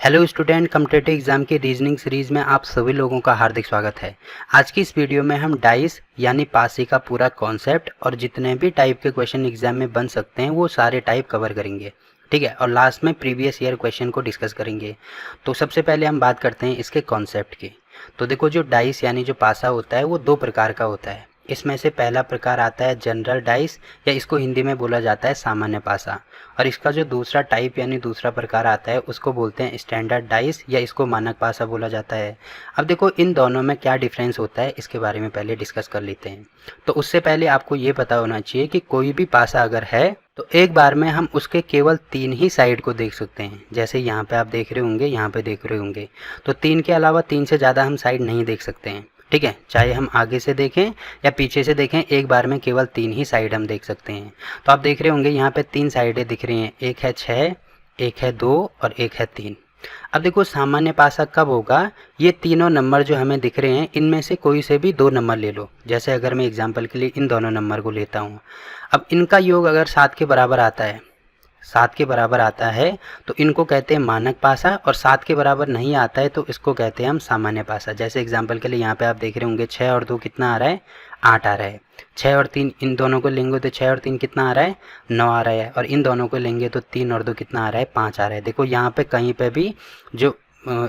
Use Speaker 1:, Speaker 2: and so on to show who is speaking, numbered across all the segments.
Speaker 1: Hello student, competitive exam की reasoning series में आप सभी लोगों का हार्दिक स्वागत है। आज की इस वीडियो में हम डाइस यानी पासे का पूरा कॉन्सेप्ट और जितने भी टाइप के क्वेश्चन एग्जाम में बन सकते हैं वो सारे टाइप कवर करेंगे। ठीक है, और लास्ट में प्रीवियस ईयर क्वेश्चन को डिस्कस करेंगे। तो सबसे पहले हम बात करते हैं इसके कॉन्सेप्ट की। तो देखो, जो डाइस यानी जो पासा होता है वो दो प्रकार का होता है। इसमें से पहला प्रकार आता है जनरल डाइस, या इसको हिंदी में बोला जाता है सामान्य पासा। और इसका जो दूसरा टाइप यानी दूसरा प्रकार आता है उसको बोलते हैं स्टैंडर्ड डाइस, या इसको मानक पासा बोला जाता है। अब देखो, इन दोनों में क्या डिफरेंस होता है इसके बारे में पहले डिस्कस कर लेते हैं। तो उससे पहले आपको ये पता होना चाहिए कि कोई भी पासा अगर है तो एक बार में हम उसके केवल 3 ही साइड को देख सकते हैं। जैसे यहाँ पे आप देख रहे होंगे, यहाँ पे देख रहे होंगे, तो 3 के अलावा 3 से ज़्यादा हम साइड नहीं देख सकते हैं। ठीक है, चाहे हम आगे से देखें या पीछे से देखें, एक बार में केवल 3 ही साइड हम देख सकते हैं। तो आप देख रहे होंगे यहाँ पे 3 साइडें दिख रही हैं, एक है 6, एक है 2 और एक है 3। अब देखो, सामान्य पासा कब होगा? ये तीनों नंबर जो हमें दिख रहे हैं इनमें से कोई से भी 2 नंबर ले लो। जैसे अगर मैं एग्जाम्पल के लिए इन दोनों नंबर को लेता हूँ, अब इनका योग अगर 7 के बराबर आता है, 7 के बराबर आता है तो इनको कहते हैं मानक पासा, और 7 के बराबर नहीं आता है तो इसको कहते हैं हम सामान्य पासा। जैसे एग्जांपल के लिए यहाँ पे आप देख रहे होंगे 6 और 2 कितना आ रहा है? 8 आ रहा है। 6 और 3 इन दोनों को लेंगे तो 6 और 3 कितना आ रहा है? 9 आ रहा है। और इन दोनों को लेंगे तो 3 और 2 कितना आ रहा है? 5 आ रहा है। देखो, यहाँ पे कहीं पे भी जो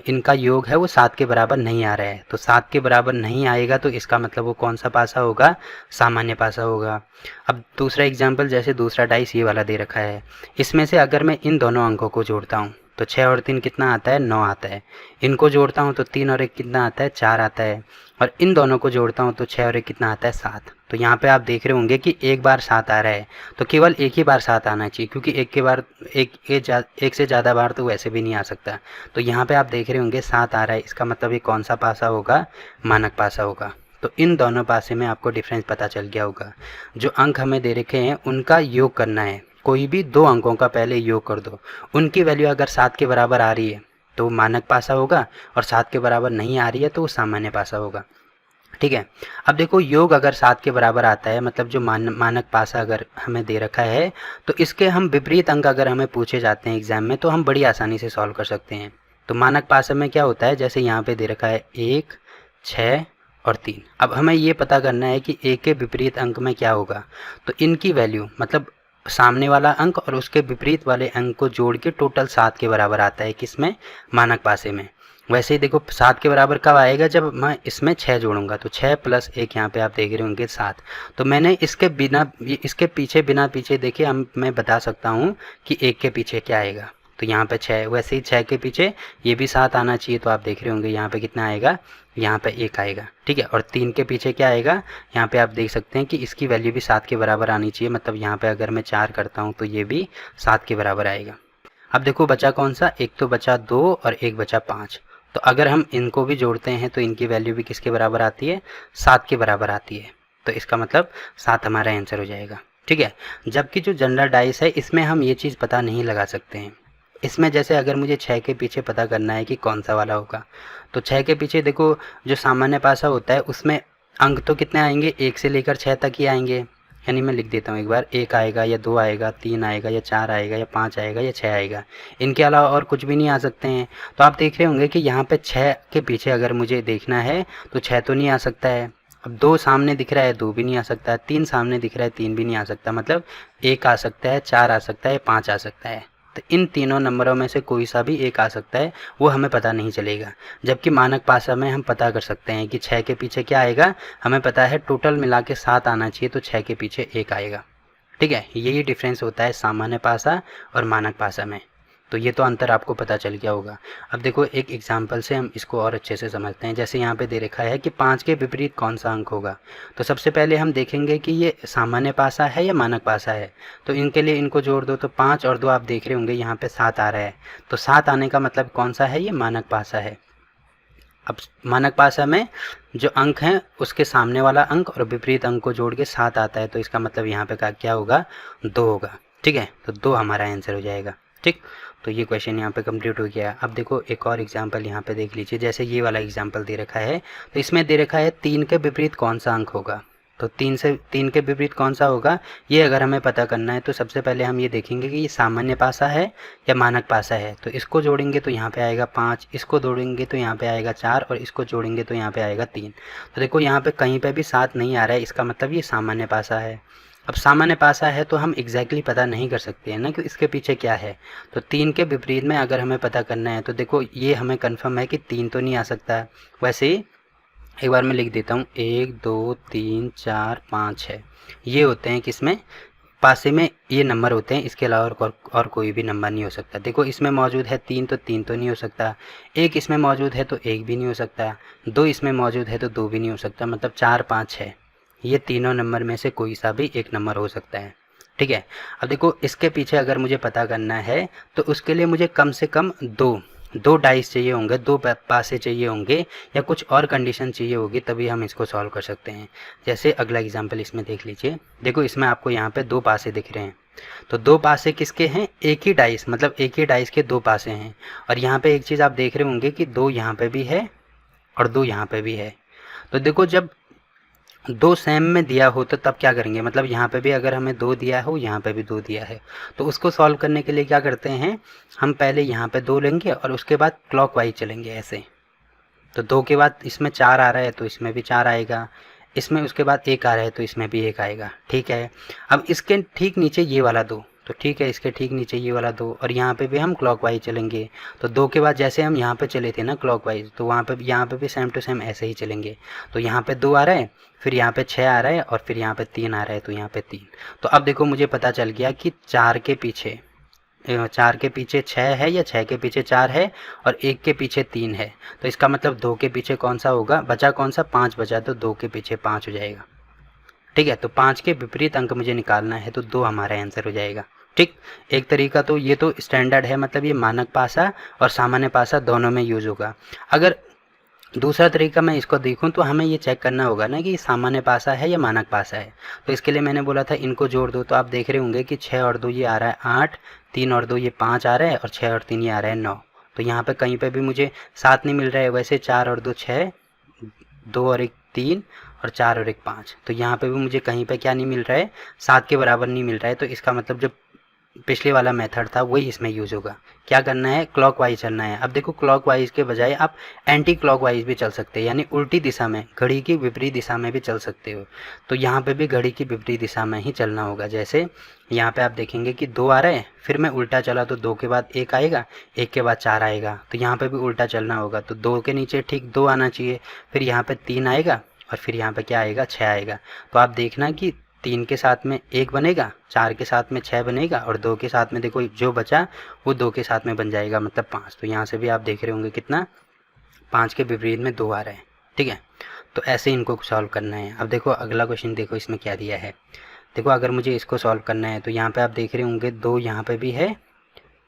Speaker 1: इनका योग है वो 7 के बराबर नहीं आ रहा है। तो 7 के बराबर नहीं आएगा तो इसका मतलब वो कौन सा पासा होगा? सामान्य पासा होगा। अब दूसरा एग्जाम्पल, जैसे दूसरा डाइस ये वाला दे रखा है, इसमें से अगर मैं इन दोनों अंकों को जोड़ता हूँ तो 6 और 3 कितना आता है? 9 आता है। इनको जोड़ता हूँ तो 3 और 1 कितना आता है? 4 आता है। और इन दोनों को जोड़ता हूँ तो 6 और 1 कितना आता है? 7। तो यहाँ पे आप देख रहे होंगे कि एक बार 7 आ रहा है, तो केवल एक ही बार 7 आना चाहिए, क्योंकि एक के बार एक से ज़्यादा बार तो वैसे भी नहीं आ सकता। तो यहाँ पे आप देख रहे होंगे 7 आ रहा है, इसका मतलब ये कौन सा पासा होगा? मानक पासा होगा। तो इन दोनों पासे में आपको डिफरेंस पता चल गया होगा। जो अंक हमें दे रखे हैं उनका योग करना है। कोई भी 2 अंकों का पहले योग कर दो, उनकी वैल्यू अगर 7 के बराबर आ रही है तो मानक पासा होगा, और 7 के बराबर नहीं आ रही है तो वो सामान्य पासा होगा। ठीक है, अब देखो, योग अगर 7 के बराबर आता है, मतलब जो मानक पासा अगर हमें दे रखा है, तो इसके हम विपरीत अंक अगर हमें पूछे जाते हैं एग्जाम में तो हम बड़ी आसानी से सॉल्व कर सकते हैं। तो मानक पासा में क्या होता है? जैसे यहाँ पे दे रखा है 1, 6 और 3। अब हमें ये पता करना है कि 1 के विपरीत अंक में क्या होगा। तो इनकी वैल्यू, मतलब सामने वाला अंक और उसके विपरीत वाले अंक को जोड़ के टोटल 7 के बराबर आता है। किसमें? मानक पासे में। वैसे ही देखो, 7 के बराबर कब आएगा? जब मैं इसमें 6 जोड़ूंगा। तो 6 प्लस 1, यहाँ पे आप देख रहे होंगे 7। तो मैंने इसके पीछे बिना पीछे देखे मैं बता सकता हूँ कि 1 के पीछे क्या आएगा। तो यहाँ पे 6, वैसे ही 6 के पीछे ये भी 7 आना चाहिए। तो आप देख रहे होंगे यहाँ पे कितना आएगा? यहाँ पे 1 आएगा। ठीक है, और 3 के पीछे क्या आएगा? यहाँ पे आप देख सकते हैं कि इसकी वैल्यू भी 7 के बराबर आनी चाहिए। मतलब यहाँ पे अगर मैं 4 करता हूँ तो ये भी 7 के बराबर आएगा। अब देखो, बचा कौन सा? एक तो बचा 2 और एक बचा 5। तो अगर हम इनको भी जोड़ते हैं तो इनकी वैल्यू भी किसके बराबर आती है? 7 के बराबर आती है। तो इसका मतलब 7 हमारा आंसर हो जाएगा। ठीक है, जबकि जो जनरल डाइस है इसमें हम ये चीज़ पता नहीं लगा सकते हैं। इसमें जैसे अगर मुझे 6 के पीछे पता करना है कि कौन सा वाला होगा, तो 6 के पीछे देखो, जो सामान्य पासा होता है उसमें अंक तो कितने आएंगे? 1 से लेकर 6 तक ही आएंगे। यानी मैं लिख देता हूँ एक बार, 1 आएगा या 2 आएगा, 3 आएगा या 4 आएगा या 5 आएगा या 6 आएगा। इनके अलावा और कुछ भी नहीं आ सकते हैं। तो आप देख रहे होंगे कि यहाँ पे 6 के पीछे अगर मुझे देखना है तो 6 तो नहीं आ सकता है। अब 2 सामने दिख रहा है, 2 भी नहीं आ सकता है। 3 सामने दिख रहा है, 3 भी नहीं आ सकता। मतलब 1 आ सकता है, 4 आ सकता है, 5 आ सकता है। तो इन तीनों नंबरों में से कोई सा भी एक आ सकता है, वो हमें पता नहीं चलेगा। जबकि मानक पासा में हम पता कर सकते हैं कि 6 के पीछे क्या आएगा। हमें पता है टोटल मिला के 7 आना चाहिए, तो 6 के पीछे 1 आएगा। ठीक है, यही डिफरेंस होता है सामान्य पासा और मानक पासा में। तो ये तो अंतर आपको पता चल गया होगा। अब देखो, एक एग्जाम्पल से हम इसको और अच्छे से समझते हैं। जैसे यहाँ पे दे रखा है कि 5 के विपरीत कौन सा अंक होगा। तो सबसे पहले हम देखेंगे कि ये सामान्य पासा है या मानक पासा है। तो इनके लिए इनको जोड़ दो, तो 5 और 2 आप देख रहे होंगे यहाँ पे 7 आ रहा है। तो 7 आने का मतलब कौन सा है? ये मानक पासा है। अब मानक पासा में जो अंक हैं उसके सामने वाला अंक और विपरीत अंक को जोड़ के 7 आता है। तो इसका मतलब यहाँ पे क्या होगा? 2 होगा। ठीक है, तो 2 हमारा आंसर हो जाएगा। ठीक, तो ये क्वेश्चन यहाँ पे कंप्लीट हो गया। अब देखो, एक और एग्जांपल यहाँ पे देख लीजिए। जैसे ये वाला एग्जांपल दे रखा है, तो इसमें दे रखा है 3 के विपरीत कौन सा अंक होगा। तो 3 के विपरीत कौन सा होगा, ये अगर हमें पता करना है तो सबसे पहले हम ये देखेंगे कि ये सामान्य पासा है या मानक पासा है। तो इसको जोड़ेंगे तो यहाँ पे आएगा 5, इसको जोड़ेंगे तो यहाँ पे आएगा 4 और इसको जोड़ेंगे तो यहाँ पे आएगा 3। तो देखो यहाँ पे कहीं पे भी 7 नहीं आ रहा है, इसका मतलब ये सामान्य पासा है। अब सामान्य पासा है तो हम एग्जैक्टली पता नहीं कर सकते हैं ना कि इसके पीछे क्या है। तो 3 के विपरीत में अगर हमें पता करना है तो देखो ये हमें कन्फर्म है कि 3 तो नहीं आ सकता। वैसे ही एक बार मैं लिख देता हूँ, 1 2 3 4 5 है, ये होते हैं किसमें, पासे में ये नंबर होते हैं, इसके अलावा और कोई भी नंबर नहीं हो सकता। देखो इसमें मौजूद है 3 तो 3 तो नहीं हो सकता, 1 इसमें मौजूद है तो 1 भी नहीं हो सकता, 2 इसमें मौजूद है तो 2 भी नहीं हो सकता, मतलब 4 5 है, ये तीनों नंबर में से कोई सा भी एक नंबर हो सकता है। ठीक है, अब देखो इसके पीछे अगर मुझे पता करना है तो उसके लिए मुझे कम से कम दो डाइस चाहिए होंगे, 2 पासे चाहिए होंगे या कुछ और कंडीशन चाहिए होगी, तभी हम इसको सॉल्व कर सकते हैं। जैसे अगला एग्जांपल इसमें देख लीजिए। देखो इसमें आपको यहाँ पे 2 पासे दिख रहे हैं, तो 2 पासे किसके हैं, एक ही डाइस, मतलब एक ही डाइस के 2 पासे हैं। और यहाँ पे एक चीज़ आप देख रहे होंगे कि 2 यहाँ पे भी है और 2 यहाँ पे भी है। तो देखो जब 2 सेम में दिया हो तो तब क्या करेंगे, मतलब यहाँ पे भी अगर हमें 2 दिया हो, यहाँ पे भी 2 दिया है, तो उसको सॉल्व करने के लिए क्या करते हैं, हम पहले यहाँ पे 2 लेंगे और उसके बाद क्लॉकवाइज चलेंगे ऐसे। तो 2 के बाद इसमें 4 आ रहा है तो इसमें भी 4 आएगा, इसमें उसके बाद 1 आ रहा है तो इसमें भी 1 आएगा। ठीक है, अब इसके ठीक नीचे ये वाला 2, तो ठीक है इसके ठीक नीचे ये वाला 2 और यहाँ पे भी हम क्लॉकवाइज चलेंगे। तो 2 के बाद जैसे हम यहाँ पे चले थे ना क्लॉकवाइज, तो वहाँ पे यहाँ पे भी सेम टू सेम ऐसे ही चलेंगे। तो यहाँ पे 2 आ रहा है, फिर यहाँ पे 6 आ रहा है और फिर यहाँ पे 3 आ रहा है, तो यहाँ पे 3। तो अब देखो मुझे पता चल गया कि 4 के पीछे 6 है या 6 के पीछे 4 है और 1 के पीछे 3 है। तो इसका मतलब 2 के पीछे कौन सा होगा, बचा कौन सा, 5 बचा, तो 2 के पीछे 5 हो जाएगा। ठीक है, तो 5 के विपरीत अंक मुझे निकालना है तो 2 हमारा आंसर हो जाएगा। ठीक, एक तरीका तो ये तो स्टैंडर्ड है, मतलब ये मानक पासा और सामान्य पासा दोनों में यूज होगा। अगर दूसरा तरीका मैं इसको देखूं तो हमें ये चेक करना होगा ना कि सामान्य पासा है या मानक पासा है। तो इसके लिए मैंने बोला था इनको जोड़ दो, तो आप देख रहे होंगे कि 6 और 2 ये आ रहा है 8, 3 और 2 ये 5 आ रहा है और 6 और 3 ये आ रहा है 9। तो यहाँ पे कहीं पे भी मुझे 7 नहीं मिल रहा है, वैसे 4 और 2 6, 2 और 1 3 और 4 और 1 5। तो यहाँ पे भी मुझे कहीं पे क्या नहीं मिल रहा है, 7 के बराबर नहीं मिल रहा है। तो इसका मतलब जो पिछले वाला मेथड था वही इसमें यूज होगा। क्या करना है, क्लॉकवाइज चलना है। अब देखो क्लॉकवाइज के बजाय आप एंटी क्लॉकवाइज भी चल सकते हैं, यानी उल्टी दिशा में, घड़ी की विपरीत दिशा में भी चल सकते हो। तो यहाँ पे भी घड़ी की विपरीत दिशा में ही चलना होगा। जैसे यहाँ पे आप देखेंगे कि 2 आ रहा है, फिर मैं उल्टा चला तो 2 के बाद 1 आएगा, 1 के बाद 4 आएगा, तो यहाँ पे भी उल्टा चलना होगा। तो 2 के नीचे ठीक 2 आना चाहिए, फिर यहाँ पे 3 आएगा और फिर यहाँ पे क्या आएगा, 6 आएगा। तो आप देखना कि 3 के साथ में 1 बनेगा, 4 के साथ में 6 बनेगा और 2 के साथ में देखो जो बचा वो 2 के साथ में बन जाएगा, मतलब 5। तो यहाँ से भी आप देख रहे होंगे कितना, 5 के विपरीत में 2 आ रहा है। ठीक है, तो ऐसे इनको सॉल्व करना है। अब देखो अगला क्वेश्चन, देखो इसमें क्या दिया है। देखो अगर मुझे इसको सॉल्व करना है तो यहाँ पे आप देख रहे होंगे 2 यहाँ पे भी है,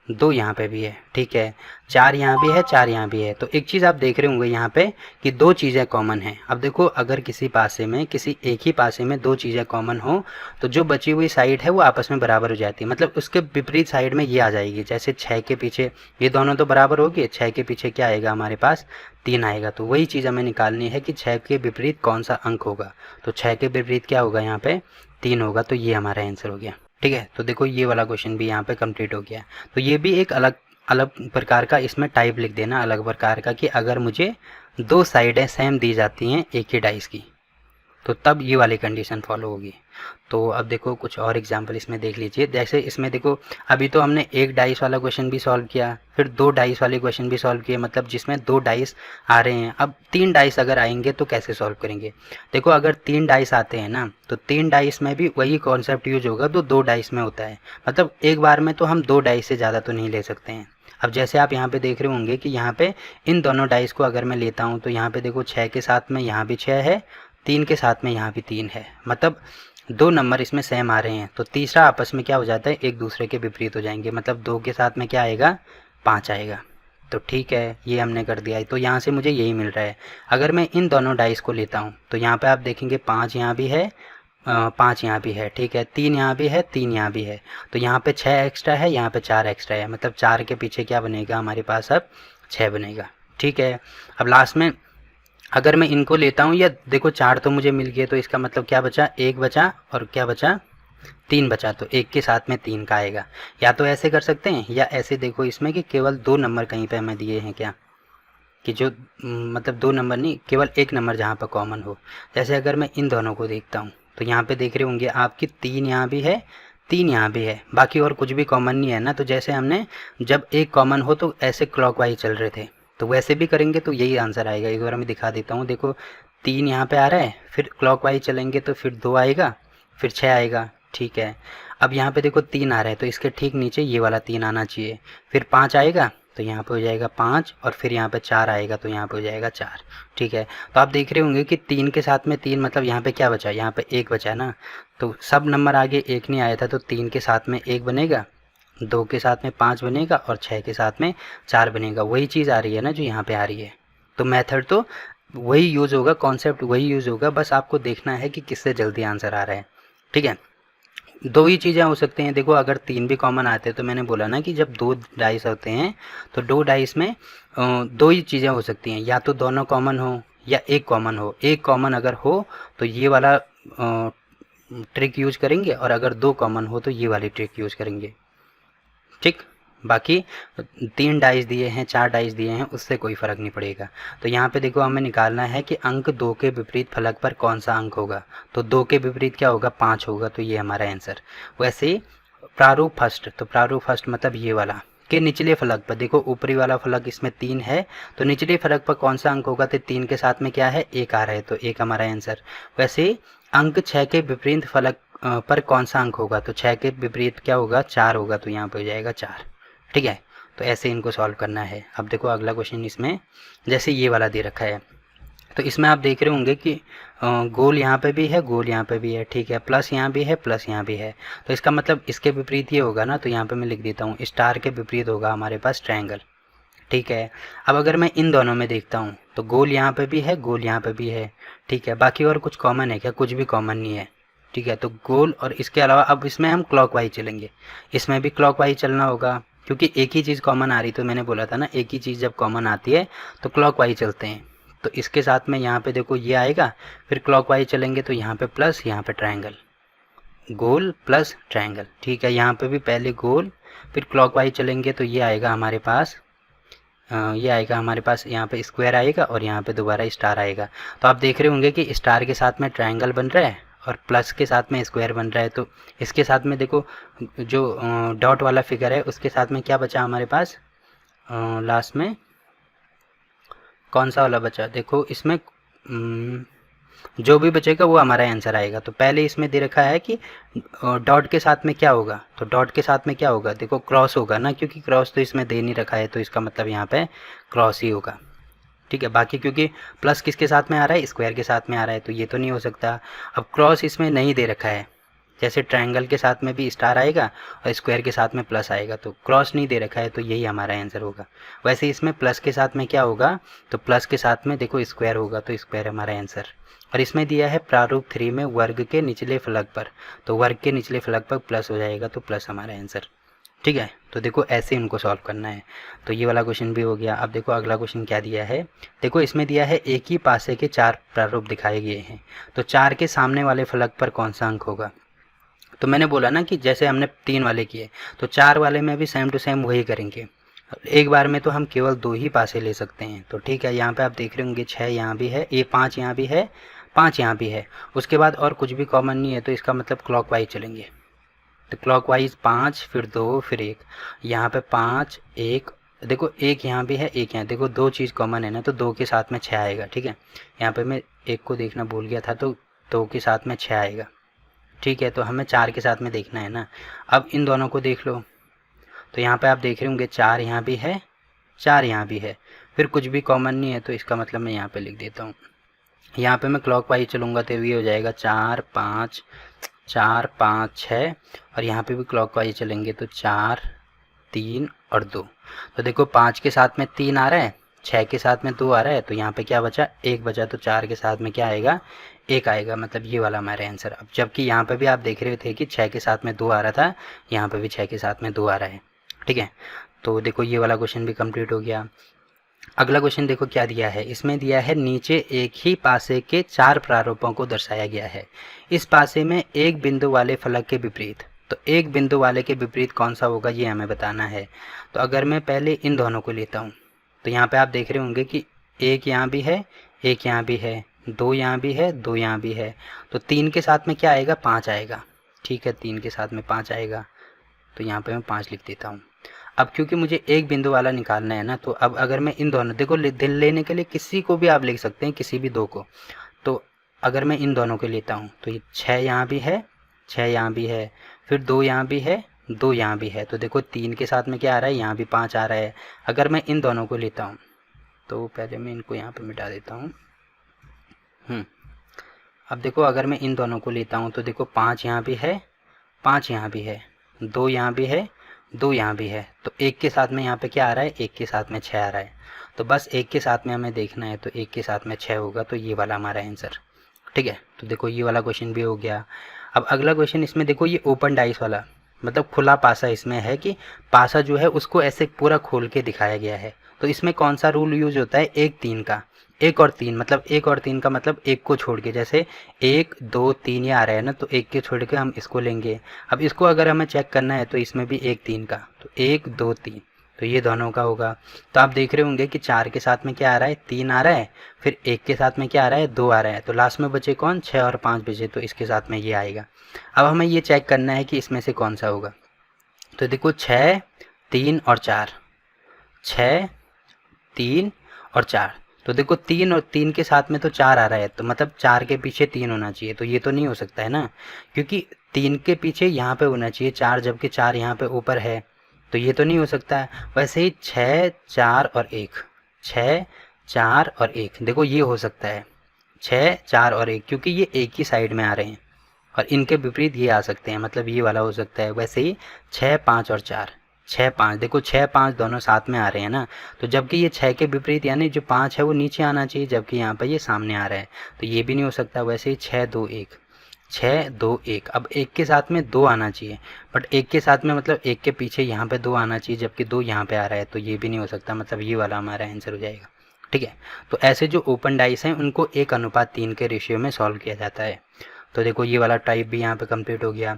Speaker 1: 2 यहाँ पे भी है। ठीक है, 4 यहाँ भी है, 4 यहाँ भी है। तो एक चीज़ आप देख रहे होंगे यहाँ पे कि 2 चीज़ें कॉमन हैं। अब देखो अगर किसी पासे में, किसी एक ही पासे में 2 चीज़ें कॉमन हो तो जो बची हुई साइड है वो आपस में बराबर हो जाती है, मतलब उसके विपरीत साइड में ये आ जाएगी। जैसे 6 के पीछे ये दोनों तो बराबर हो गए, 6 के पीछे क्या आएगा हमारे पास, 3 आएगा। तो वही चीज़ हमें निकालनी है कि 6 के विपरीत कौन सा अंक होगा। तो 6 के विपरीत क्या होगा, यहाँ पे 3 होगा। तो ये हमारा आंसर हो गया। ठीक है, तो देखो ये वाला क्वेश्चन भी यहाँ पे कंप्लीट हो गया। तो ये भी एक अलग अलग प्रकार का, इसमें टाइप लिख देना अलग प्रकार का, कि अगर मुझे 2 साइडें सेम दी जाती हैं एक ही डाइस की तो तब ये वाली कंडीशन फॉलो होगी। तो अब देखो कुछ और एग्जांपल इसमें देख लीजिए। जैसे इसमें देखो अभी तो हमने 1 डाइस वाला क्वेश्चन भी सॉल्व किया, फिर 2 डाइस वाले क्वेश्चन भी सॉल्व किए, मतलब जिसमें 2 डाइस आ रहे हैं। अब 3 डाइस अगर आएंगे तो कैसे सॉल्व करेंगे। देखो अगर 3 डाइस आते हैं ना, तो 3 डाइस में भी वही कॉन्सेप्ट यूज होगा तो 2 डाइस में होता है, मतलब एक बार में तो हम 2 डाइस से ज़्यादा तो नहीं ले सकते हैं। अब जैसे आप यहाँ पे देख रहे होंगे कि यहाँ पे इन दोनों डाइस को अगर मैं लेता हूँ तो यहाँ पे देखो 6 के साथ में यहाँ भी 6 है, 3 के साथ में यहाँ भी 3 है, मतलब 2 नंबर इसमें सेम आ रहे हैं। तो तीसरा आपस में क्या हो जाता है, एक दूसरे के विपरीत हो जाएंगे, मतलब 2 के साथ में क्या आएगा, 5 आएगा। तो ठीक है, ये हमने कर दिया है। तो यहाँ से मुझे यही मिल रहा है। अगर मैं इन दोनों डाइस को लेता हूँ तो यहाँ पे आप देखेंगे 5 यहाँ भी है, 5 यहाँ भी है। ठीक है, 3 यहाँ भी है, 3 यहाँ भी है। तो यहाँ पे 6 एक्स्ट्रा है, यहाँ पे 4 एक्स्ट्रा है, मतलब 4 के पीछे क्या बनेगा हमारे पास, अब 6 बनेगा। ठीक है, अब लास्ट में अगर मैं इनको लेता हूँ, या देखो 4 तो मुझे मिल गए, तो इसका मतलब क्या बचा, 1 बचा और क्या बचा, 3 बचा। तो 1 के साथ में 3 का आएगा। या तो ऐसे कर सकते हैं, या ऐसे देखो इसमें कि केवल 2 नंबर कहीं पे हमें दिए हैं क्या, कि जो मतलब 2 नंबर नहीं, केवल 1 नंबर जहाँ पर कॉमन हो। जैसे अगर मैं इन दोनों को देखता हूँ, तो यहाँ पे देख रहे होंगे आप कि 3 यहाँ भी है, 3 यहाँ भी है, बाकी और कुछ भी कॉमन नहीं है ना। तो जैसे हमने जब एक कॉमन हो तो ऐसे क्लॉकवाइज चल रहे थे, तो वैसे भी करेंगे तो यही आंसर आएगा। एक बार मैं दिखा देता हूँ, देखो 3 यहाँ पे आ रहा है, फिर क्लॉकवाइज चलेंगे तो फिर 2 आएगा, फिर 6 आएगा, ठीक है। अब यहाँ पे देखो 3 आ रहा है, तो इसके ठीक नीचे ये वाला 3 आना चाहिए, फिर 5 आएगा तो यहाँ पे हो जाएगा 5, और फिर यहाँ पे 4 आएगा तो यहाँ पे हो जाएगा 4, ठीक है। तो आप देख रहे होंगे कि 3 के साथ में 3, मतलब यहाँ पे क्या बचा, यहाँ पे 1 बचा ना। तो सब नंबर आगे 1 नहीं आया था, तो 3 के साथ में 1 बनेगा, 2 के साथ में 5 बनेगा, और 6 के साथ में 4 बनेगा। वही चीज़ आ रही है ना जो यहाँ पे आ रही है। तो मेथड तो वही यूज़ होगा, कॉन्सेप्ट वही यूज़ होगा, बस आपको देखना है कि किससे जल्दी आंसर आ रहा है, ठीक है। 2 ही चीज़ें हो सकती हैं, देखो अगर 3 भी कॉमन आते हैं, तो मैंने बोला ना कि जब 2 डाइस होते हैं तो 2 डाइस में 2 ही चीज़ें हो सकती हैं, या तो दोनों कॉमन हो या एक कॉमन हो। एक कॉमन अगर हो तो ये वाला ट्रिक यूज करेंगे, और अगर 2 कॉमन हो तो ये वाली ट्रिक यूज करेंगे, ठीक। बाकी 3 डाइस दिए हैं, 4 डाइस दिए हैं, उससे कोई फ़र्क नहीं पड़ेगा। तो यहाँ पे देखो हमें निकालना है कि अंक 2 के विपरीत फलक पर कौन सा अंक होगा। तो 2 के विपरीत क्या होगा, 5 होगा, तो ये हमारा आंसर। वैसे ही प्रारूप फर्स्ट, तो प्रारूप फर्स्ट मतलब ये वाला के निचले फलक पर, देखो ऊपरी वाला फलक इसमें 3 है, तो निचले फलक पर कौन सा अंक होगा, तो 3 के साथ में क्या है, 1 आ रहा है, तो 1 हमारा आंसर। वैसे ही अंक 6 के विपरीत फलक पर कौन सा अंक होगा, तो 6 के विपरीत क्या होगा, 4 होगा, तो यहाँ पे हो जाएगा 4, ठीक है। तो ऐसे इनको सॉल्व करना है। अब देखो अगला क्वेश्चन, इसमें जैसे ये वाला दे रखा है, तो इसमें आप देख रहे होंगे कि गोल यहाँ पे भी है, गोल यहाँ पे भी है, ठीक है, प्लस यहाँ भी है, प्लस यहाँ भी है। तो इसका मतलब इसके विपरीत ये होगा ना, तो यहाँ पे मैं लिख देता हूँ, स्टार के विपरीत होगा हमारे पास ट्रायंगल, ठीक है। अब अगर मैं इन दोनों में देखता हूँ, तो गोल यहाँ पे भी है, गोल यहाँ पे भी है, ठीक है। बाकी और कुछ कॉमन है क्या, कुछ भी कॉमन नहीं है, ठीक है। तो गोल और इसके अलावा अब इसमें हम क्लॉकवाइज चलेंगे, इसमें भी क्लॉकवाइज चलना होगा, क्योंकि एक ही चीज़ कॉमन आ रही, तो मैंने बोला था ना एक ही चीज़ जब कॉमन आती है तो क्लॉकवाइज चलते हैं। तो इसके साथ में यहाँ पे देखो ये आएगा, फिर क्लॉकवाइज चलेंगे तो यहाँ पे प्लस, यहाँ पे ट्रायंगल, गोल प्लस ट्रायंगल, ठीक है। यहाँ पे भी पहले गोल, फिर क्लॉकवाइज चलेंगे तो ये आएगा हमारे पास, ये आएगा हमारे पास, यहाँ पे स्क्वायर आएगा, और यहाँ पे दोबारा स्टार आएगा। तो आप देख रहे होंगे कि स्टार के साथ में ट्रायंगल बन रहा है, और प्लस के साथ में स्क्वायर बन रहा है। तो इसके साथ में देखो जो डॉट वाला फिगर है, उसके साथ में क्या बचा हमारे पास, लास्ट में कौन सा वाला बचा, देखो इसमें जो भी बचेगा वो हमारा आंसर आएगा। तो पहले इसमें दे रखा है कि डॉट के साथ में क्या होगा, तो डॉट के साथ में क्या होगा, देखो क्रॉस होगा ना, क्योंकि क्रॉस तो इसमें दे नहीं रखा है, तो इसका मतलब यहाँ पे क्रॉस ही होगा, ठीक है। बाकी क्योंकि प्लस किसके साथ में आ रहा है, स्क्वायर के साथ में आ रहा है, तो ये तो नहीं हो सकता। अब क्रॉस इसमें नहीं दे रखा है, जैसे ट्रायंगल के साथ में भी स्टार आएगा और स्क्वायर के साथ में प्लस आएगा, तो क्रॉस नहीं दे रखा है, तो यही हमारा आंसर होगा। वैसे इसमें प्लस के साथ में क्या होगा, तो प्लस के साथ में देखो स्क्वायर होगा, तो स्क्वायर हमारा आंसर। और इसमें दिया है प्रारूप 3 में वर्ग के निचले फलक पर, तो वर्ग के निचले फलक पर प्लस हो जाएगा, तो प्लस हमारा आंसर, ठीक है। तो देखो ऐसे इनको सॉल्व करना है। तो ये वाला क्वेश्चन भी हो गया। अब देखो अगला क्वेश्चन क्या दिया है, देखो इसमें दिया है एक ही पासे के 4 प्रारूप दिखाए गए हैं, तो 4 के सामने वाले फलक पर कौन सा अंक होगा। तो मैंने बोला ना कि जैसे हमने 3 वाले किए, तो 4 वाले में भी सेम टू सेम वही करेंगे। एक बार में तो हम केवल 2 ही पासे ले सकते हैं, तो ठीक है। यहाँ पे आप देख रहे होंगे 6 यहाँ भी है, ये 5 यहाँ भी है, 5 यहाँ भी है, उसके बाद और कुछ भी कॉमन नहीं है, तो इसका मतलब क्लॉकवाइज चलेंगे। तो क्लॉकवाइज 5, फिर 2, फिर 1, यहाँ पे 5, 1, देखो 1 यहाँ भी है, 1 यहाँ, देखो 2 चीज़ कॉमन है ना, तो 2 के साथ में 6 आएगा, ठीक है। यहाँ पे मैं 1 को देखना भूल गया था, तो 2 के साथ में 6 आएगा, ठीक है। तो हमें 4 के साथ में देखना है ना। अब इन दोनों को देख लो, तो यहाँ पे आप देख रहे होंगे 4 यहाँ भी है, 4 यहाँ भी है, फिर कुछ भी कॉमन नहीं है, तो इसका मतलब मैं यहाँ पे लिख देता हूँ। यहाँ पे मैं क्लॉकवाइज चलूँगा तो ये हो जाएगा 4, 5, 4, 5, 6, और यहाँ पे भी क्लॉकवाइज चलेंगे तो 4, 3 और 2। तो देखो 5 के साथ में 3 आ रहा है, 6 के साथ में 2 आ रहा है, तो यहाँ पे क्या बचा, 1 बचा, तो 4 के साथ में क्या आएगा, 1 आएगा, मतलब ये वाला हमारा आंसर। अब जबकि यहाँ पे भी आप देख रहे थे कि 6 के साथ में 2 आ रहा था, यहाँ पे भी 6 के साथ में 2 आ रहा है, ठीक है। तो देखो ये वाला क्वेश्चन भी कंप्लीट हो गया। अगला क्वेश्चन देखो क्या दिया है, इसमें दिया है नीचे एक ही पासे के 4 प्रारूपों को दर्शाया गया है। इस पासे में एक बिंदु वाले फलक के विपरीत, तो एक बिंदु वाले के विपरीत कौन सा होगा ये हमें बताना है। तो अगर मैं पहले इन दोनों को लेता हूँ, तो यहाँ पे आप देख रहे होंगे कि एक यहाँ भी है, एक यहाँ भी है, 2 यहाँ भी है, 2 यहाँ भी है, तो 3 के साथ में क्या आएगा, 5 आएगा। ठीक है, 3 के साथ में 5 आएगा, तो यहाँ पे मैं 5 लिख देता हूँ। अब क्योंकि मुझे एक बिंदु वाला निकालना है ना, तो अब अगर मैं इन दोनों, देखो दिल लेने के लिए किसी को भी आप लिख सकते हैं, किसी भी 2 को। तो अगर मैं इन दोनों को लेता हूँ तो ये 6 यहाँ भी है, 6 यहाँ भी है, फिर 2 यहाँ भी है, 2 यहाँ भी है, तो देखो 3 के साथ में क्या आ रहा है, यहाँ भी 5 आ रहा है। अगर मैं इन दोनों को लेता हूँ तो पहले मैं इनको यहाँ पे मिटा देता हूँ। अब देखो अगर मैं इन दोनों को लेता हूँ तो देखो 5 यहाँ भी है, 5 यहाँ भी है, 2 यहाँ भी है, 2 यहाँ भी है, तो एक के साथ में यहाँ पे क्या आ रहा है, एक के साथ में 6 आ रहा है। तो बस एक के साथ में हमें देखना है, तो एक के साथ में 6 होगा, तो ये वाला हमारा आंसर। ठीक है, तो देखो ये वाला क्वेश्चन भी हो गया। अब अगला क्वेश्चन, इसमें देखो ये ओपन डाइस वाला, मतलब खुला पासा इसमें है कि पासा जो है उसको ऐसे पूरा खोल के दिखाया गया है। तो इसमें कौन सा रूल यूज होता है, 1-3 का। 1 और 3 मतलब 1 और 3 का मतलब एक को छोड़ के, जैसे 1 2 3 ये आ रहा है ना, तो एक के छोड़ के हम इसको लेंगे। अब इसको अगर हमें चेक करना है तो इसमें भी 1-3 का, तो 1 2 3, तो ये दोनों का होगा। तो आप देख रहे होंगे कि 4 के साथ में क्या आ रहा है, 3 आ रहा है, फिर 1 के साथ में क्या आ रहा है, 2 आ रहा है, तो लास्ट में बचे कौन, 6 और 5 बचे, तो इसके साथ में ये आएगा। अब हमें ये चेक करना है कि इसमें से कौन सा होगा। तो देखो 6 3 और 4, 6 3 और 4, तो देखो 3 और 3 के साथ में तो 4 आ रहा है, तो मतलब 4 के पीछे 3 होना चाहिए, तो ये तो नहीं हो सकता है ना, क्योंकि 3 के पीछे यहाँ पे होना चाहिए 4, जबकि 4 यहाँ पे ऊपर है, तो ये तो नहीं हो सकता है। वैसे ही 6 4 और 1, 6 4 और 1, देखो ये हो सकता है 6 4 और 1, क्योंकि ये एक ही साइड में आ रहे हैं, और इनके विपरीत ये आ सकते हैं, मतलब ये वाला हो सकता है। वैसे ही 6 5 और 4, 6 5, देखो 6 5 दोनों साथ में आ रहे हैं ना, तो जबकि ये 6 के विपरीत यानी जो 5 है वो नीचे आना चाहिए, जबकि यहाँ पर ये सामने आ रहा है, तो ये भी नहीं हो सकता। वैसे ही 6 2 1, 6 2 1, अब एक के साथ में 2 आना चाहिए, बट एक के साथ में मतलब एक के पीछे यहाँ पे 2 आना चाहिए, जबकि 2 यहाँ पे आ रहा है, तो ये भी नहीं हो सकता, मतलब ये वाला हमारा आंसर हो जाएगा। ठीक है, तो ऐसे जो ओपन डाइस हैं उनको 1:3 के रेशियो में सॉल्व किया जाता है। तो देखो ये वाला टाइप भी यहाँ पे कंप्लीट हो गया।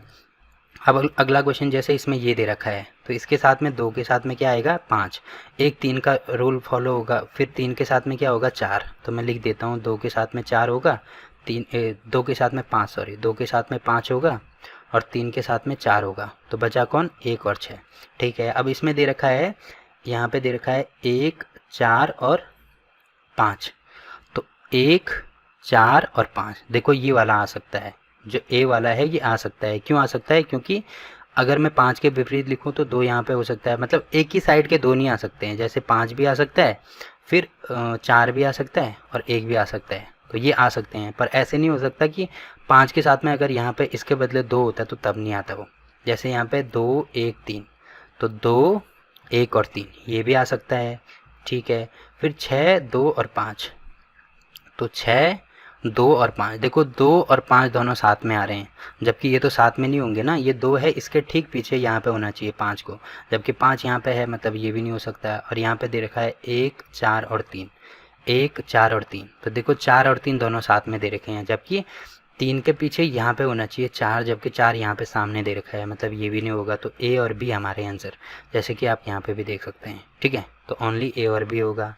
Speaker 1: अब अगला क्वेश्चन, जैसे इसमें ये दे रखा है, तो इसके साथ में 2 के साथ में क्या आएगा, 5, 1 3 का रूल फॉलो होगा, फिर 3 के साथ में क्या होगा, 4, तो मैं लिख देता हूँ 2 के साथ में 4 होगा, 2 के साथ में 5, सॉरी 2 के साथ में 5 होगा, और 3 के साथ में 4 होगा, तो बचा कौन, 1 और 6। ठीक है, अब इसमें दे रखा है, यहाँ पे दे रखा है 1 4 और 5, तो 1 4 और 5, देखो ये वाला आ सकता है, जो ए वाला है ये आ सकता है। क्यों आ सकता है, क्योंकि अगर मैं 5 के विपरीत लिखूं तो 2 यहाँ पे हो सकता है, मतलब एक ही साइड के 2 नहीं आ सकते हैं, जैसे 5 भी आ सकता है, फिर 4 भी आ सकता है, और 1 भी आ सकता है, तो ये आ सकते हैं। पर ऐसे नहीं हो सकता कि 5 के साथ में अगर यहाँ पे इसके बदले 2 होता तो तब नहीं आता वो, जैसे यहाँ पे 2 1 3, तो 2 1 और 3 ये भी आ सकता है। ठीक है, फिर 6 2 और 5, तो 6 2 और 5, देखो 2 और 5 दोनों साथ में आ रहे हैं, जबकि ये तो साथ में नहीं होंगे ना, ये 2 है इसके ठीक पीछे यहाँ पे होना चाहिए 5 को, जबकि 5 यहाँ पे है, मतलब ये भी नहीं हो सकता। और यहाँ पे दे रखा है 1 4 और 3, 1 4 और 3, तो देखो 4 और 3 दोनों साथ में दे रखे हैं, जबकि 3 के पीछे यहाँ पे होना चाहिए 4, जबकि 4 यहाँ पे सामने दे रखा है, मतलब ये भी नहीं होगा। तो ए और बी हमारे आंसर, जैसे कि आप यहाँ पे भी देख सकते हैं। ठीक है, तो ओनली ए और बी होगा।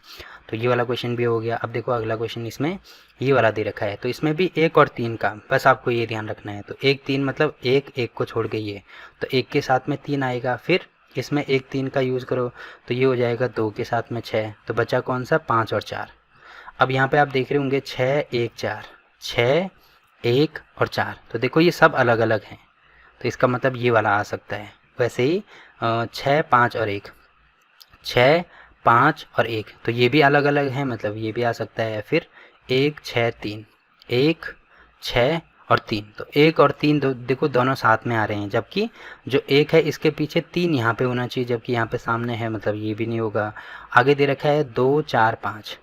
Speaker 1: तो ये वाला क्वेश्चन भी हो गया। अब देखो अगला क्वेश्चन, इसमें ये वाला दे रखा है, तो इसमें भी 1 और 3 का, बस आपको ये ध्यान रखना है। तो 1 3 मतलब 1 को छोड़ के ये, तो 1 के साथ में 3 आएगा, फिर इसमें 1 3 का यूज़ करो तो ये हो जाएगा 2 के साथ में 6, तो बचा कौन सा, 5 और 4। अब यहाँ पे आप देख रहे होंगे 6 1 4, 6 1 और 4, तो देखो ये सब अलग अलग हैं, तो इसका मतलब ये वाला आ सकता है। वैसे ही 6 5 और 1, 6 5 और 1, तो ये भी अलग अलग हैं, मतलब ये भी आ सकता है। फिर 1 6 3, 1 6 और 3, तो 1 और 3 देखो दोनों साथ में आ रहे हैं, जबकि जो 1 है इसके पीछे 3 यहाँ पे होना चाहिए, जबकि यहाँ पे सामने है, मतलब ये भी नहीं होगा। आगे दे रखा है 2 4 5,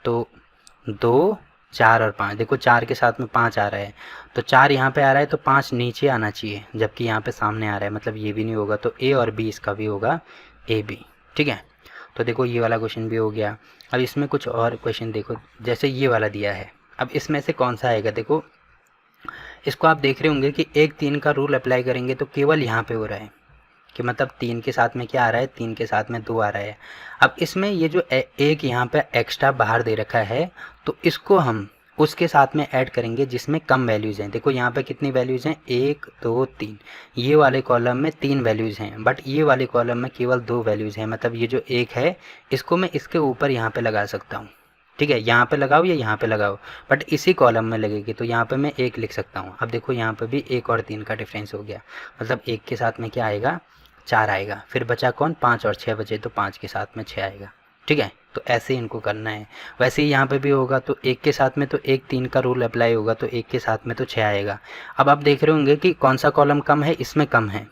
Speaker 1: तो 2 4 और 5, देखो 4 के साथ में 5 आ रहा है, तो 4 यहाँ पे आ रहा है, तो 5 नीचे आना चाहिए, जबकि यहाँ पे सामने आ रहा है, मतलब ये भी नहीं होगा। तो ए और बी इसका भी होगा, ए बी। ठीक है, तो देखो ये वाला क्वेश्चन भी हो गया। अब इसमें कुछ और क्वेश्चन देखो, जैसे ये वाला दिया है, अब इसमें से कौन सा आएगा। देखो इसको आप देख रहे होंगे कि 1 3 का रूल अप्लाई करेंगे तो केवल यहाँ पे हो रहा है कि मतलब 3 के साथ में क्या आ रहा है, 3 के साथ में 2 आ रहा है। अब इसमें ये जो एक यहाँ पे एक्स्ट्रा बाहर दे रखा है, तो इसको हम उसके साथ में ऐड करेंगे जिसमें कम वैल्यूज़ हैं। देखो यहाँ पे कितनी वैल्यूज़ हैं, 1 2 3। ये वाले कॉलम में 3 वैल्यूज़ हैं, बट ये वाले कॉलम में केवल 2 वैल्यूज़ हैं। मतलब ये जो 1 है इसको मैं इसके ऊपर यहाँ पे लगा सकता हूँ, ठीक है, यहाँ पे लगाओ या यहाँ पे लगाओ, बट इसी कॉलम में लगेगी, तो यहाँ पे मैं 1 लिख सकता हूँ। अब देखो यहाँ पे भी 1 और 3 का डिफरेंस हो गया, मतलब 1 के साथ में क्या आएगा, 4 आएगा। फिर बचा कौन, 5 और 6 बचे, तो 5 के साथ में 6 आएगा, ठीक है। तो ऐसे ही इनको करना है। वैसे ही यहाँ पे भी होगा, तो 1 के साथ में तो 1 3 का रूल अप्लाई होगा, तो 1 के साथ में तो 6 आएगा। अब आप देख रहे होंगे कि कौन सा कॉलम कम है, इसमें कम है,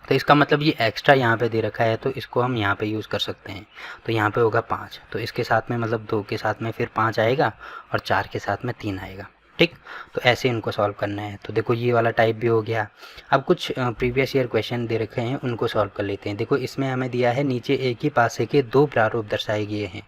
Speaker 1: तो इसका मतलब ये एक्स्ट्रा यहाँ पे दे रखा है, तो इसको हम यहाँ पे यूज़ कर सकते हैं। तो यहाँ पे होगा 5, तो इसके साथ में मतलब 2 के साथ में फिर 5 आएगा और 4 के साथ में 3 आएगा, ठीक। तो ऐसे इनको सॉल्व करना है। तो देखो ये वाला टाइप भी हो गया। अब कुछ प्रीवियस ईयर क्वेश्चन दे रखे हैं, उनको सॉल्व कर लेते हैं। देखो इसमें हमें दिया है नीचे एक ही पासे के 2 प्रारूप दर्शाए गए हैं,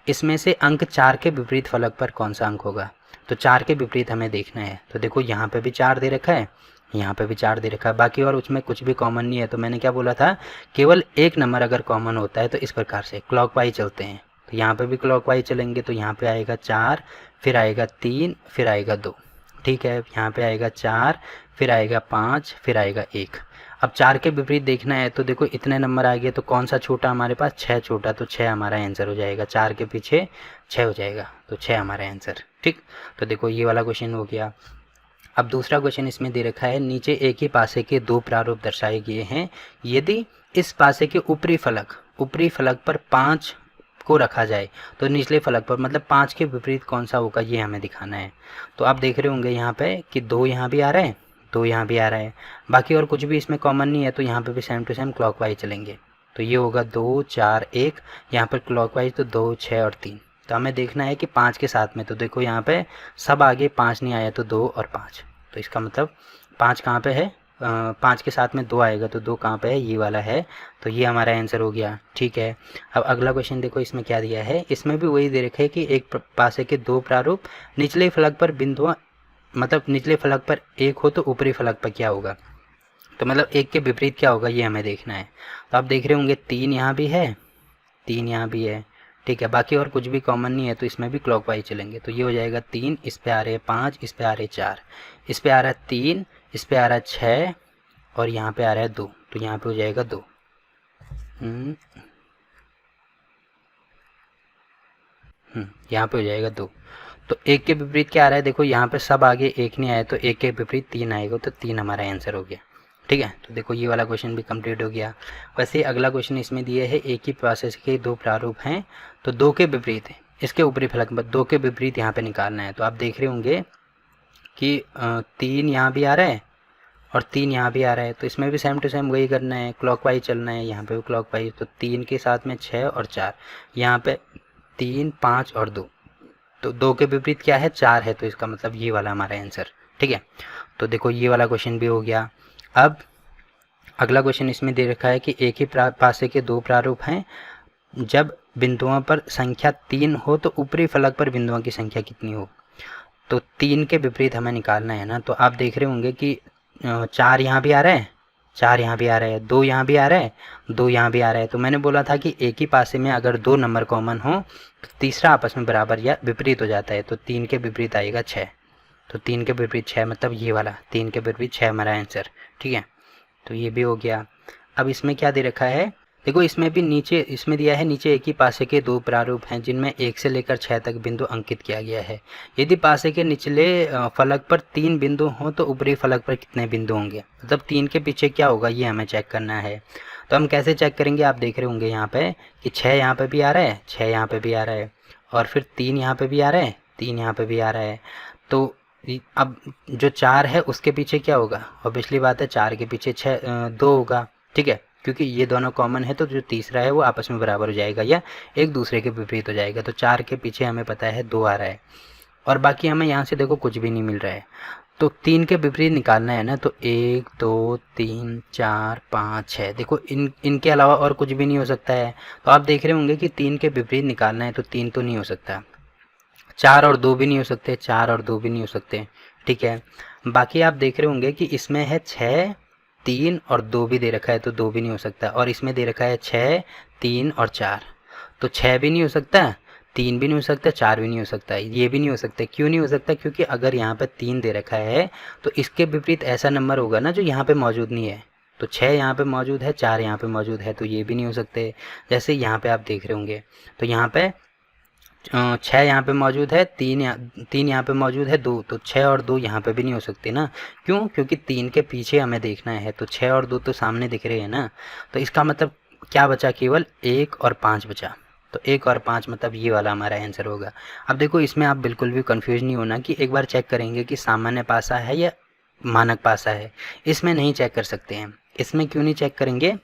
Speaker 1: इसमें से अंक 4 के विपरीत फलक पर कौन सा अंक होगा। तो 4 के विपरीत हमें देखना है। तो देखो यहाँ पे भी 4 दे रखा है, यहाँ पे भी 4 दे रखा है, बाकी और उसमें कुछ भी कॉमन नहीं है। तो मैंने क्या बोला था, केवल एक नंबर अगर कॉमन होता है तो इस प्रकार से क्लॉकवाइज चलते हैं। तो यहाँ पे भी क्लॉकवाइज चलेंगे, तो यहाँ पे आएगा 4, फिर आएगा 3, फिर आएगा 2, ठीक है। यहाँ पे आएगा 4, फिर आएगा 5, फिर आएगा 1। अब 4 के विपरीत देखना है, तो देखो इतने नंबर आ गए, तो कौन सा छोटा हमारे पास, 6 छोटा, तो 6 हमारा आंसर हो जाएगा। 4 के पीछे 6 हो जाएगा, तो 6 हमारा आंसर, ठीक। तो देखो ये वाला क्वेश्चन हो गया। अब दूसरा क्वेश्चन इसमें दे रखा है, नीचे एक ही पासे के 2 प्रारूप दर्शाए गए हैं, यदि इस पासे के ऊपरी फलक पर 5 को रखा जाए तो निचले फलक पर मतलब 5 के विपरीत कौन सा होगा, ये हमें दिखाना है। तो आप देख रहे होंगे यहाँ पे कि 2 यहाँ भी आ रहा है, 2 यहाँ भी आ रहा है, बाकी और कुछ भी इसमें कॉमन नहीं है, तो यहाँ पे भी सेम टू सेम क्लॉकवाइज चलेंगे। तो ये होगा 2 4 1, यहाँ पर क्लॉकवाइज तो 2 6 और 3। तो हमें देखना है कि 5 के साथ में, तो देखो यहाँ पे सब आगे 5 नहीं आया, तो 2 और 5, तो इसका मतलब 5 कहाँ पे है, 5 के साथ में 2 आएगा, तो 2 कहाँ पे है, ये वाला है। तो ये हमारा आंसर हो गया, ठीक है। अब अगला क्वेश्चन देखो, इसमें क्या दिया है, इसमें भी वही दे रखा है कि एक पासे के 2 प्रारूप निचले फलक पर बिंदुओं, मतलब निचले फलक पर 1 हो तो ऊपरी फलक पर क्या होगा। तो मतलब 1 के विपरीत क्या होगा, ये हमें देखना है। तो आप देख रहे होंगे 3 यहाँ भी है, 3 यहाँ भी है, ठीक है, बाकी और कुछ भी कॉमन नहीं है, तो इसमें भी क्लॉकवाइज चलेंगे। तो ये हो जाएगा 3, इस पे आ रहे हैं 5, इस पे आ रहे हैं 4, इस पे आ रहा है 3, इस पे आ रहा है 6 और यहाँ पे आ रहा है 2, तो यहाँ पे हो जाएगा 2। यहाँ पे हो जाएगा 2। तो 1 के विपरीत क्या आ रहा है, देखो यहाँ पे सब आगे 1 नहीं आया, तो 1 के विपरीत 3 आएगा, तो 3 हमारा आंसर हो गया, ठीक है। तो देखो ये वाला क्वेश्चन भी कंप्लीट हो गया। वैसे अगला क्वेश्चन इसमें दिए है, एक ही प्रोसेस के 2 प्रारूप हैं, तो 2 के विपरीत है, इसके ऊपरी फलक में 2 के विपरीत यहाँ पे निकालना है। तो आप देख रहे होंगे कि 3 यहाँ भी आ रहा है और 3 यहाँ भी आ रहा है, तो इसमें भी सेम टू सेम वही करना है, क्लॉकवाइज चलना है, यहाँ पे भी क्लॉकवाइज। तो 3 के साथ में 6 और 4, यहाँ पे 3 5 और 2, तो 2 के विपरीत क्या है, 4 है, तो इसका मतलब ये वाला हमारा आंसर, ठीक है। तो देखो ये वाला क्वेश्चन भी हो गया। अब अगला क्वेश्चन इसमें दे रखा है कि एक ही पासे के 2 प्रारूप हैं, जब बिंदुओं पर संख्या 3 हो तो ऊपरी फलक पर बिंदुओं की संख्या कितनी हो। तो 3 के विपरीत हमें निकालना है ना। तो आप देख रहे होंगे कि 4 यहाँ भी आ रहा है, 4 यहाँ भी आ रहा है, 2 यहाँ भी आ रहा है, 2 यहाँ भी आ रहा है। तो मैंने बोला था कि एक ही पासे में अगर 2 नंबर कॉमन हो तो तीसरा आपस में बराबर या विपरीत हो जाता है। तो 3 के विपरीत आएगा 6, तो 3 के विपरीत 6, मतलब ये वाला 3 के विपरीत 6 हमारा आंसर, ठीक है। तो ये भी हो गया। अब इसमें क्या दे रखा है, देखो इसमें भी नीचे इसमें दिया है, नीचे एक ही पासे के 2 प्रारूप हैं जिनमें 1 से लेकर 6 तक बिंदु अंकित किया गया है। यदि पासे के निचले फलक पर 3 बिंदु हों तो ऊपरी फलक पर कितने बिंदु होंगे, मतलब 3 के पीछे क्या होगा, ये हमें चेक करना है। तो हम कैसे चेक करेंगे, आप देख रहे होंगे यहाँ पे कि 6 यहाँ पे भी आ रहा है, 6 यहाँ पे भी आ रहा है, और फिर 3 यहाँ पे भी आ रहा है, 3 यहाँ पे भी आ रहा है। तो अब जो 4 है उसके पीछे क्या होगा, और पिछली बात है 4 के पीछे 2 होगा, ठीक है, क्योंकि ये दोनों कॉमन है, तो जो तीसरा है वो आपस में बराबर हो जाएगा या एक दूसरे के विपरीत हो जाएगा। तो 4 के पीछे हमें पता है 2 आ रहा है, और बाकी हमें यहाँ से देखो कुछ भी नहीं मिल रहा है। तो 3 के विपरीत निकालना है ना, तो 1 2 3 4 5 6, देखो इनके अलावा और कुछ भी नहीं हो सकता है। तो आप देख रहे होंगे कि 3 के विपरीत निकालना है तो 3 तो नहीं हो सकता, 4 और 2 भी नहीं हो सकते, 4 और 2 भी नहीं हो सकते, ठीक है। बाकी आप देख रहे होंगे कि इसमें है 6 3 और 2 भी दे रखा है तो 2 भी नहीं हो सकता, और इसमें दे रखा है 6 3 और 4, तो 6 भी नहीं हो सकता, 3 भी नहीं हो सकता, 4 भी नहीं हो सकता, ये भी नहीं हो सकता। क्यों नहीं हो सकता? क्योंकि अगर यहाँ पे 3 दे रखा है तो इसके विपरीत ऐसा नंबर होगा ना जो यहाँ पे मौजूद नहीं है। तो 6 यहाँ पे मौजूद है, 4 यहाँ पे मौजूद है, तो ये भी नहीं हो सकते। जैसे यहाँ पे आप देख रहे होंगे तो यहाँ पे 6 यहाँ पे मौजूद है, 3 यहाँ पे मौजूद है, 2, तो 6 और 2 यहाँ पे भी नहीं हो सकते ना। क्यों? क्योंकि 3 के पीछे हमें देखना है, तो 6 और 2 तो सामने दिख रहे हैं ना। तो इसका मतलब क्या बचा? केवल 1 और 5 बचा। तो 1 और 5 मतलब ये वाला हमारा आंसर होगा। अब देखो इसमें आप बिल्कुल भी कंफ्यूज नहीं होना कि एक बार चेक करेंगे कि सामान्य पासा है या मानक पासा है, इसमें नहीं चेक कर सकते हैं। इसमें क्यों नहीं चेक करेंगे?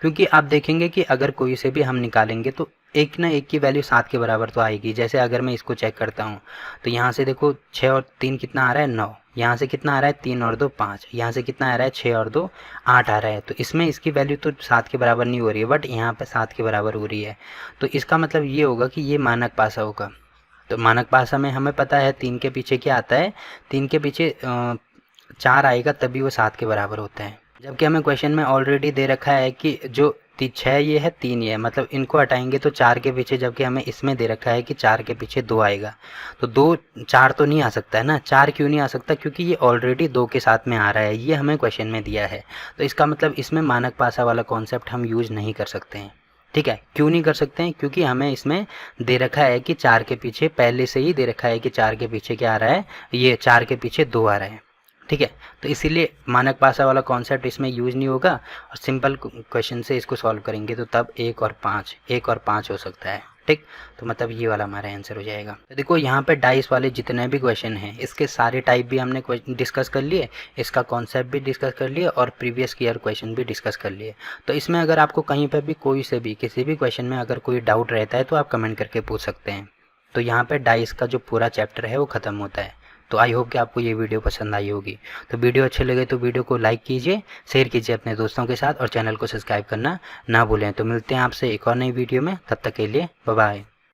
Speaker 1: क्योंकि आप देखेंगे कि अगर कोई से भी हम निकालेंगे तो एक ना एक की वैल्यू 7 के बराबर तो आएगी। जैसे अगर मैं इसको चेक करता हूँ तो यहाँ से देखो 6 और 3 कितना आ रहा है? 9। यहाँ से कितना आ रहा है? 3 और 2 5। यहाँ से कितना आ रहा है? 6 और 2 8 आ रहा है। तो इसमें इसकी वैल्यू तो 7 के बराबर नहीं हो रही है, बट यहाँ पे 7 के बराबर हो रही है। तो इसका मतलब ये होगा कि ये मानक पासा होगा। तो मानक पासा में हमें पता है 3 के पीछे क्या आता है, 3 के पीछे 4 आएगा तभी वो 7 के बराबर होता है। जबकि हमें क्वेश्चन में ऑलरेडी दे रखा है कि जो 6 ये है, 3 ये है, मतलब इनको हटाएंगे तो 4 के पीछे, जबकि हमें इसमें दे रखा है कि 4 के पीछे 2 आएगा। तो 2 4 तो नहीं आ सकता है ना। 4 क्यों नहीं आ सकता? क्योंकि ये ऑलरेडी 2 के साथ में आ रहा है, ये हमें क्वेश्चन में दिया है। तो इसका मतलब इसमें मानक पासा वाला कॉन्सेप्ट हम यूज नहीं कर सकते हैं, ठीक है। क्यों नहीं कर सकते हैं? क्योंकि हमें इसमें दे रखा है कि 4 के पीछे, पहले से ही दे रखा है कि 4 के पीछे क्या आ रहा है, ये 4 के पीछे 2 आ रहा है, ठीक है। तो इसीलिए मानक पासा वाला कॉन्सेप्ट इसमें यूज नहीं होगा, और सिंपल क्वेश्चन से इसको सॉल्व करेंगे तो तब 1 और 5 हो सकता है, ठीक। तो मतलब ये वाला हमारा आंसर हो जाएगा। तो देखो यहाँ पे डाइस वाले जितने भी क्वेश्चन हैं इसके सारे टाइप भी हमने डिस्कस कर लिए, इसका कॉन्सेप्ट भी डिस्कस कर लिए, और प्रीवियस ईयर क्वेश्चन भी डिस्कस कर लिए। तो इसमें अगर आपको कहीं पर भी कोई से भी किसी भी क्वेश्चन में अगर कोई डाउट रहता है तो आप कमेंट करके पूछ सकते हैं। तो यहाँ पे डाइस का जो पूरा चैप्टर है वो ख़त्म होता है। तो आई होप कि आपको ये वीडियो पसंद आई होगी। तो वीडियो अच्छे लगे तो वीडियो को लाइक कीजिए, शेयर कीजिए अपने दोस्तों के साथ, और चैनल को सब्सक्राइब करना ना भूलें। तो मिलते हैं आपसे एक और नई वीडियो में, तब तक के लिए बाय बाय।